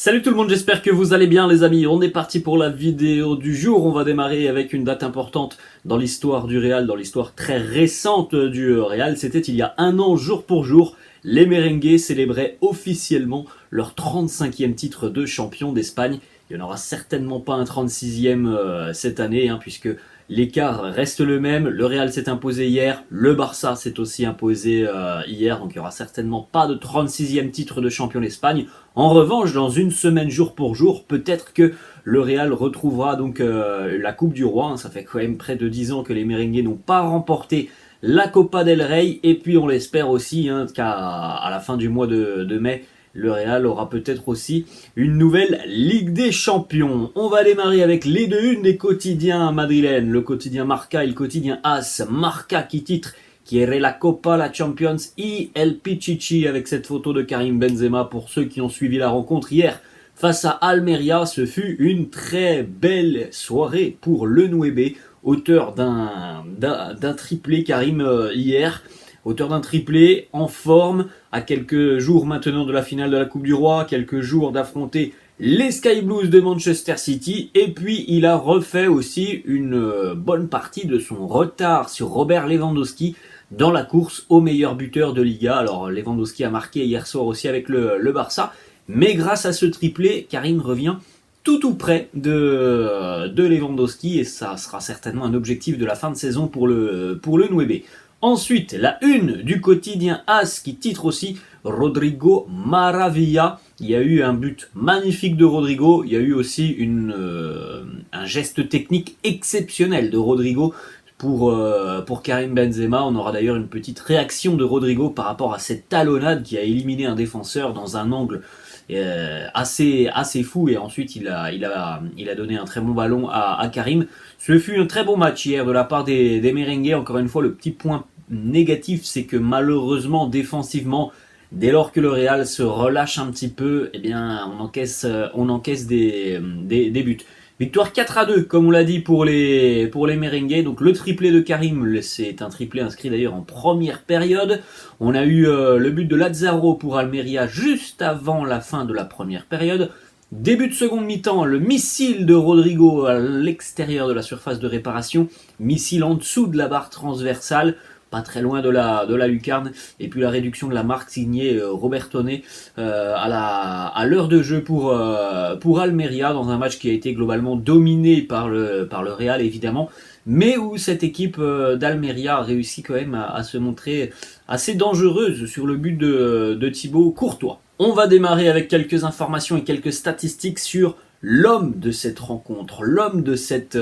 Salut tout le monde, j'espère que vous allez bien les amis. On est parti pour la vidéo du jour. On va démarrer avec une date importante dans l'histoire du Real, dans l'histoire très récente du Real. C'était il y a un an, jour pour jour. Les Merengues célébraient officiellement leur 35e titre de champion d'Espagne. Il n'y en aura certainement pas un 36e cette année, puisque l'écart reste le même. Le Real s'est imposé hier, le Barça s'est aussi imposé hier, donc il n'y aura certainement pas de 36e titre de champion d'Espagne. En revanche, dans une semaine jour pour jour, peut-être que le Real retrouvera donc la Coupe du Roi. Ça fait quand même près de 10 ans que les Merengues n'ont pas remporté la Copa del Rey. Et puis on l'espère aussi qu'à la fin du mois de mai, le Real aura peut-être aussi une nouvelle Ligue des Champions. On va démarrer avec les deux unes des quotidiens madrilènes, le quotidien Marca et le quotidien AS. Marca qui titre Quiere la Copa, la Champions y el Pichichi, avec cette photo de Karim Benzema. Pour ceux qui ont suivi la rencontre hier face à Almeria, ce fut une très belle soirée pour le Nueve, auteur d'un triplé Karim hier. Auteur d'un triplé, en forme, à quelques jours maintenant de la finale de la Coupe du Roi, quelques jours d'affronter les Sky Blues de Manchester City, et puis il a refait aussi une bonne partie de son retard sur Robert Lewandowski dans la course au meilleur buteur de Liga. Alors Lewandowski a marqué hier soir aussi avec le Barça, mais grâce à ce triplé, Karim revient tout près de Lewandowski, et ça sera certainement un objectif de la fin de saison pour le Nueve. Ensuite, la une du quotidien AS qui titre aussi Rodrigo Maravilla. Il y a eu un but magnifique de Rodrigo, il y a eu aussi un geste technique exceptionnel de Rodrigo pour Karim Benzema. On aura d'ailleurs une petite réaction de Rodrigo par rapport à cette talonnade qui a éliminé un défenseur dans un angle assez fou, et ensuite il a donné un très bon ballon à Karim. Ce fut un très bon match hier de la part des Merengues. Encore une fois, le petit point négatif, c'est que malheureusement défensivement, dès lors que le Real se relâche un petit peu, on encaisse des buts. Victoire 4-2, comme on l'a dit pour les Merengues. Donc le triplé de Karim, c'est un triplé inscrit d'ailleurs en première période. On a eu le but de Lazaro pour Almeria juste avant la fin de la première période. Début de seconde mi-temps, le missile de Rodrigo à l'extérieur de la surface de réparation. Missile en dessous de la barre transversale, pas très loin de la lucarne. Et puis la réduction de la marque signée Robertone à l'heure de jeu pour Almeria, dans un match qui a été globalement dominé par le Real évidemment, mais où cette équipe d'Almeria a réussi quand même à se montrer assez dangereuse sur le but de Thibaut Courtois. On va démarrer avec quelques informations et quelques statistiques sur l'homme de cette rencontre, l'homme de cette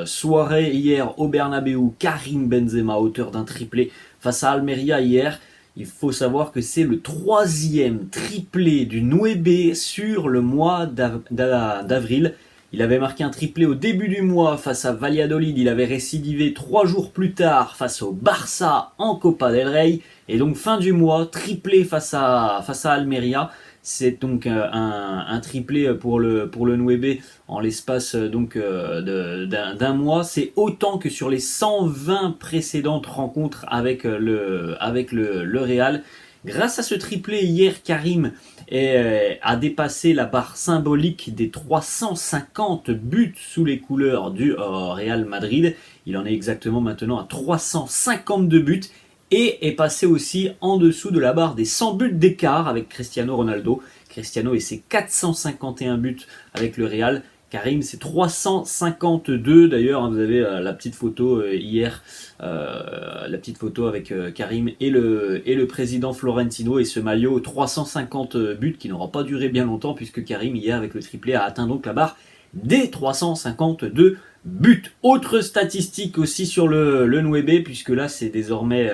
soirée hier au Bernabéu, Karim Benzema, auteur d'un triplé face à Almeria hier. Il faut savoir que c'est le 3e triplé du Nueve sur le mois d'avril. Il avait marqué un triplé au début du mois face à Valladolid. Il avait récidivé 3 jours plus tard face au Barça en Copa del Rey. Et donc fin du mois, triplé face à Almeria. C'est donc un triplé pour le Nueve en l'espace d'un mois. C'est autant que sur les 120 précédentes rencontres avec le Real. Grâce à ce triplé hier, Karim a dépassé la barre symbolique des 350 buts sous les couleurs du Real Madrid. Il en est exactement maintenant à 352 buts. Et est passé aussi en dessous de la barre des 100 buts d'écart avec Cristiano Ronaldo. Cristiano et ses 451 buts avec le Real. Karim, c'est 352. D'ailleurs, vous avez la petite photo hier, la petite photo avec Karim et le président Florentino, et ce maillot 350 buts qui n'aura pas duré bien longtemps, puisque Karim hier avec le triplé a atteint donc la barre des 352 buts. Autre statistique aussi sur le Nueve, puisque là c'est désormais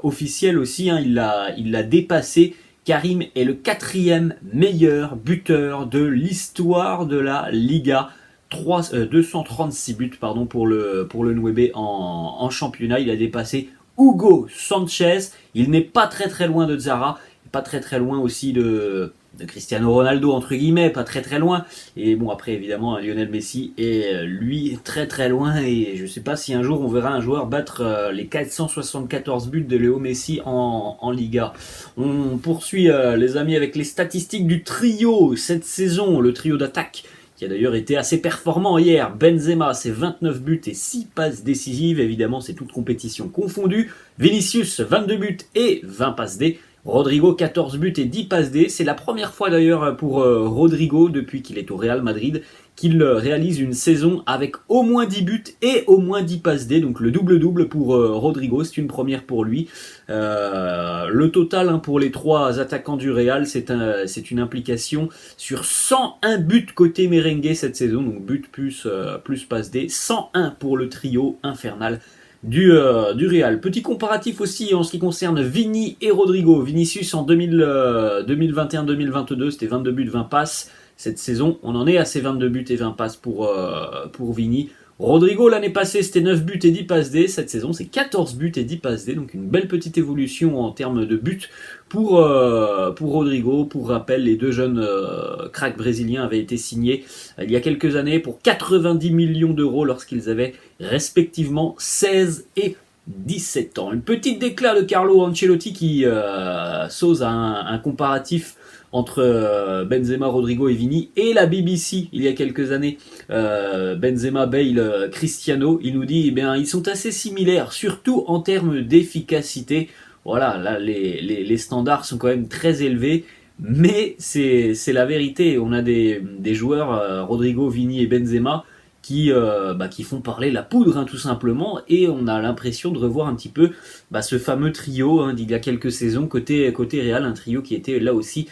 officiel aussi, il l'a dépassé. Karim est le 4e meilleur buteur de l'histoire de la Liga. 236 buts pour le Nueve en championnat. Il a dépassé Hugo Sanchez. Il n'est pas très loin de Zara, pas très loin aussi de de Cristiano Ronaldo entre guillemets, pas très très loin. Et bon après évidemment Lionel Messi est lui très très loin et je sais pas si un jour on verra un joueur battre les 474 buts de Léo Messi en Liga. On poursuit les amis avec les statistiques du trio cette saison, le trio d'attaque qui a d'ailleurs été assez performant hier. Benzema, c'est 29 buts et 6 passes décisives, évidemment c'est toute compétition confondue. Vinicius, 22 buts et 20 passes D. Rodrigo, 14 buts et 10 passes D. C'est la première fois d'ailleurs pour Rodrigo, depuis qu'il est au Real Madrid, qu'il réalise une saison avec au moins 10 buts et au moins 10 passes D. Donc le double-double pour Rodrigo, c'est une première pour lui. Le total pour les trois attaquants du Real, c'est une implication sur 101 buts côté merengue cette saison. Donc but plus passes D. 101 pour le trio infernal du Real. Petit comparatif aussi en ce qui concerne Vini et Rodrigo. Vinicius en 2021-2022, c'était 22 buts, 20 passes. Cette saison, on en est à ses 22 buts et 20 passes pour Vini. Rodrigo, l'année passée, c'était 9 buts et 10 passes D. Cette saison, c'est 14 buts et 10 passes D. Donc une belle petite évolution en termes de buts pour Rodrigo. Pour rappel, les deux jeunes cracks brésiliens avaient été signés il y a quelques années pour 90 millions d'euros lorsqu'ils avaient respectivement 16 et 17 ans. Une petite déclat de Carlo Ancelotti qui s'ose à un comparatif entre Benzema, Rodrigo et Vini et la BBC il y a quelques années. Benzema, Bale, Cristiano, il nous dit ils sont assez similaires, surtout en termes d'efficacité. Voilà, là les standards sont quand même très élevés, mais c'est la vérité. On a des joueurs, Rodrigo, Vini et Benzema, qui font parler la poudre tout simplement, et on a l'impression de revoir un petit peu ce fameux trio d'il y a quelques saisons côté Real, un trio qui était là aussi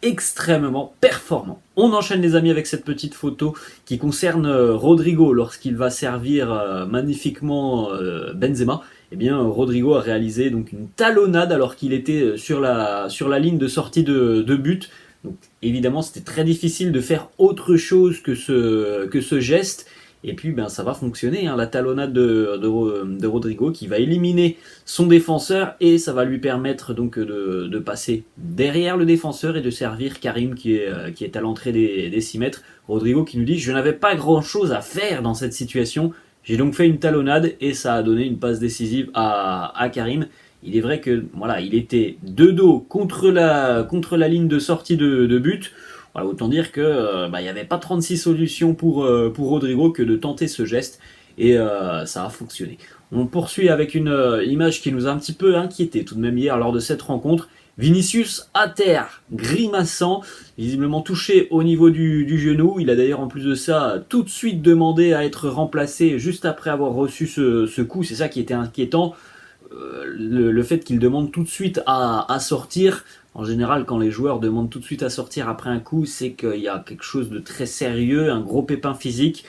extrêmement performant. On enchaîne les amis avec cette petite photo qui concerne Rodrigo lorsqu'il va servir magnifiquement Benzema. Rodrigo a réalisé donc une talonnade alors qu'il était sur la ligne de sortie de but. Donc évidemment c'était très difficile de faire autre chose que ce geste. Et puis ça va fonctionner, la talonnade de Rodrigo qui va éliminer son défenseur et ça va lui permettre donc de passer derrière le défenseur et de servir Karim qui est à l'entrée des 6 mètres. Rodrigo qui nous dit « Je n'avais pas grand chose à faire dans cette situation, j'ai donc fait une talonnade et ça a donné une passe décisive à Karim ». Il est vrai que il était de dos contre la ligne de sortie de but. Voilà, autant dire que il n'y avait pas 36 solutions pour Rodrigo que de tenter ce geste et ça a fonctionné. On poursuit avec une image qui nous a un petit peu inquiété tout de même hier lors de cette rencontre. Vinicius à terre, grimaçant, visiblement touché au niveau du genou. Il a d'ailleurs en plus de ça tout de suite demandé à être remplacé juste après avoir reçu ce coup. C'est ça qui était inquiétant. Le fait qu'il demande tout de suite à sortir. En général, quand les joueurs demandent tout de suite à sortir après un coup, c'est qu'il y a quelque chose de très sérieux, un gros pépin physique.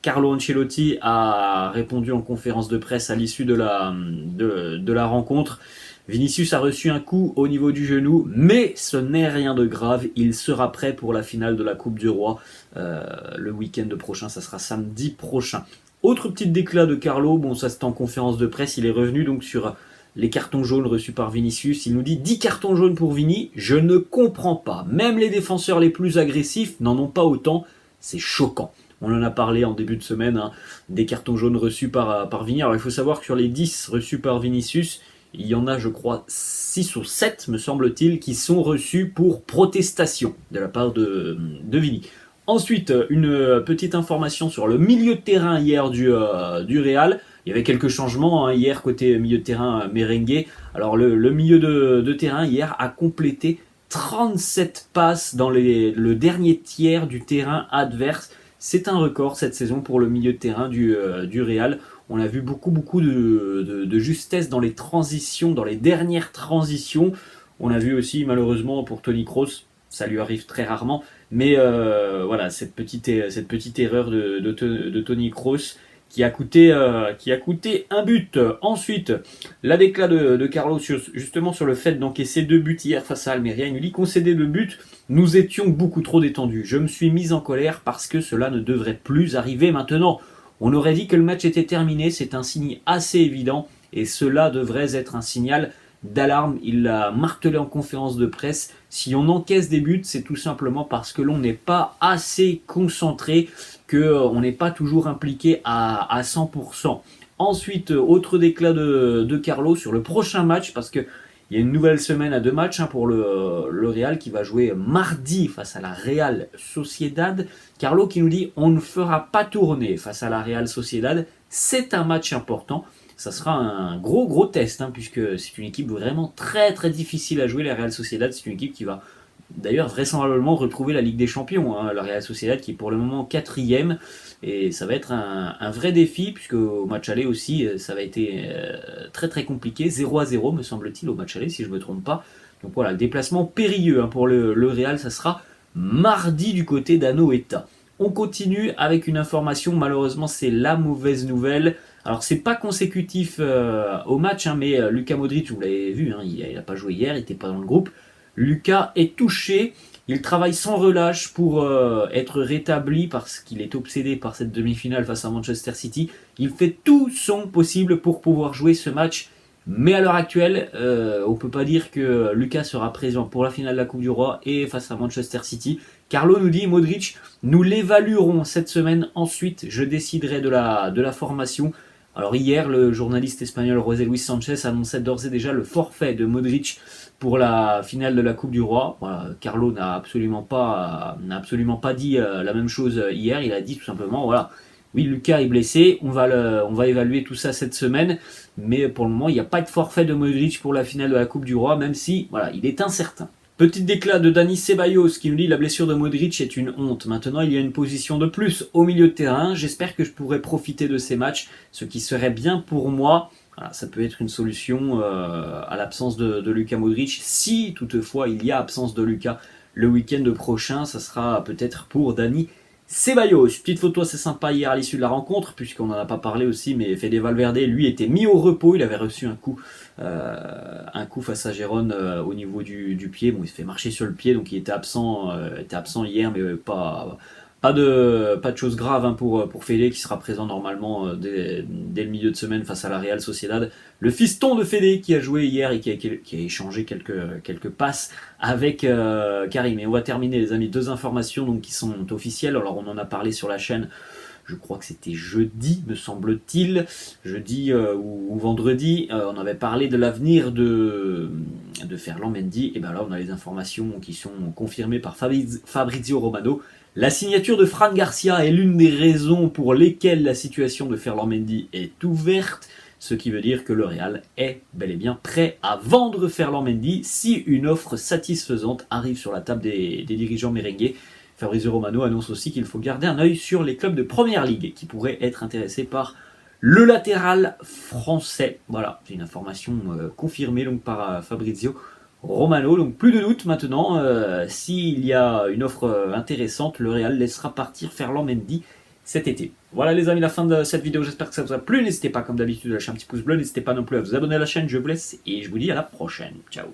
Carlo Ancelotti a répondu en conférence de presse à l'issue de la rencontre. Vinicius a reçu un coup au niveau du genou, mais ce n'est rien de grave. Il sera prêt pour la finale de la Coupe du Roi le week-end prochain, ça sera samedi prochain. Autre petite déclat de Carlo, ça c'est en conférence de presse, il est revenu donc sur les cartons jaunes reçus par Vinicius. Il nous dit 10 cartons jaunes pour Vini, je ne comprends pas. Même les défenseurs les plus agressifs n'en ont pas autant, c'est choquant. On en a parlé en début de semaine, des cartons jaunes reçus par Vini. Alors il faut savoir que sur les 10 reçus par Vinicius, il y en a je crois 6 ou 7 me semble-t-il qui sont reçus pour protestation de la part de Vini. Ensuite, une petite information sur le milieu de terrain hier du Real. Il y avait quelques changements hier côté milieu de terrain merengue. Alors le milieu de terrain hier a complété 37 passes dans le dernier tiers du terrain adverse. C'est un record cette saison pour le milieu de terrain du Real. On a vu beaucoup de justesse dans les transitions, dans les dernières transitions. On a vu aussi malheureusement pour Toni Kroos, ça lui arrive très rarement, mais cette petite erreur de Toni Kroos qui a coûté un but. Ensuite, la déclat de Carlo justement sur le fait d'encaisser 2 buts hier face à Almeria. Il nous dit concéder 2 buts, nous étions beaucoup trop détendus. Je me suis mis en colère parce que cela ne devrait plus arriver maintenant. On aurait dit que le match était terminé, c'est un signe assez évident et cela devrait être un signal d'alarme. Il l'a martelé en conférence de presse. Si on encaisse des buts, c'est tout simplement parce que l'on n'est pas assez concentré, qu'on n'est pas toujours impliqué à 100%. Ensuite, autre déclat de Carlo sur le prochain match, parce que il y a une nouvelle semaine à 2 matchs pour le Real qui va jouer mardi face à la Real Sociedad. Carlo qui nous dit on ne fera pas tourner face à la Real Sociedad. C'est un match important. Ça sera un gros test puisque c'est une équipe vraiment très difficile à jouer. La Real Sociedad, c'est une équipe qui va d'ailleurs vraisemblablement retrouver la Ligue des Champions. La Real Sociedad qui est pour le moment 4e. Et ça va être un vrai défi, puisque au match aller aussi, ça va être très compliqué. 0-0 me semble-t-il au match aller, si je ne me trompe pas. Donc voilà, le déplacement périlleux pour le Real, ça sera mardi du côté d'Anoeta. On continue avec une information, malheureusement c'est la mauvaise nouvelle. Alors c'est pas consécutif au match, mais Luka Modric, vous l'avez vu, il n'a pas joué hier, il n'était pas dans le groupe. Luka est touché. Il travaille sans relâche pour être rétabli parce qu'il est obsédé par cette demi-finale face à Manchester City. Il fait tout son possible pour pouvoir jouer ce match. Mais à l'heure actuelle, on ne peut pas dire que Lucas sera présent pour la finale de la Coupe du Roi et face à Manchester City. Carlo nous dit, Modric, nous l'évaluerons cette semaine. Ensuite, je déciderai de la formation. Alors hier, le journaliste espagnol José Luis Sanchez annonçait d'ores et déjà le forfait de Modric pour la finale de la Coupe du Roi. Voilà, Carlo n'a absolument pas dit la même chose hier. Il a dit tout simplement, voilà, oui, Lucas est blessé, on va évaluer tout ça cette semaine, mais pour le moment, il n'y a pas de forfait de Modric pour la finale de la Coupe du Roi, même si, voilà, il est incertain. Petit déclat de Dani Ceballos qui nous dit la blessure de Modric est une honte. Maintenant, il y a une position de plus au milieu de terrain. J'espère que je pourrai profiter de ces matchs, ce qui serait bien pour moi. Voilà, ça peut être une solution à l'absence de Luka Modric. Si toutefois il y a absence de Luka le week-end prochain, ça sera peut-être pour Dani Ceballos. Petite photo assez sympa hier à l'issue de la rencontre, puisqu'on n'en a pas parlé aussi, mais Fede Valverde, lui, était mis au repos. Il avait reçu un coup face à Gérone au niveau du pied. Bon, il se fait marcher sur le pied, donc il était absent hier, mais pas de choses graves pour Fede qui sera présent normalement dès le milieu de semaine face à la Real Sociedad. Le fiston de Fede qui a joué hier et qui a échangé quelques passes avec Karim. Et on va terminer les amis, 2 informations donc, qui sont officielles. Alors on en a parlé sur la chaîne, je crois que c'était jeudi me semble-t-il, jeudi ou vendredi, on avait parlé de l'avenir de Ferland Mendy. Et bien là on a les informations qui sont confirmées par Fabrizio Romano. La signature de Fran Garcia est l'une des raisons pour lesquelles la situation de Ferland Mendy est ouverte, ce qui veut dire que le Real est bel et bien prêt à vendre Ferland Mendy si une offre satisfaisante arrive sur la table des dirigeants merengues. Fabrizio Romano annonce aussi qu'il faut garder un œil sur les clubs de Première Ligue qui pourraient être intéressés par le latéral français. Voilà, c'est une information confirmée donc par Fabrizio Romano, donc plus de doute maintenant, s'il y a une offre intéressante, le Real laissera partir Ferland Mendy cet été. Voilà les amis, la fin de cette vidéo, j'espère que ça vous a plu, n'hésitez pas comme d'habitude à lâcher un petit pouce bleu, n'hésitez pas non plus à vous abonner à la chaîne, je vous laisse et je vous dis à la prochaine, ciao.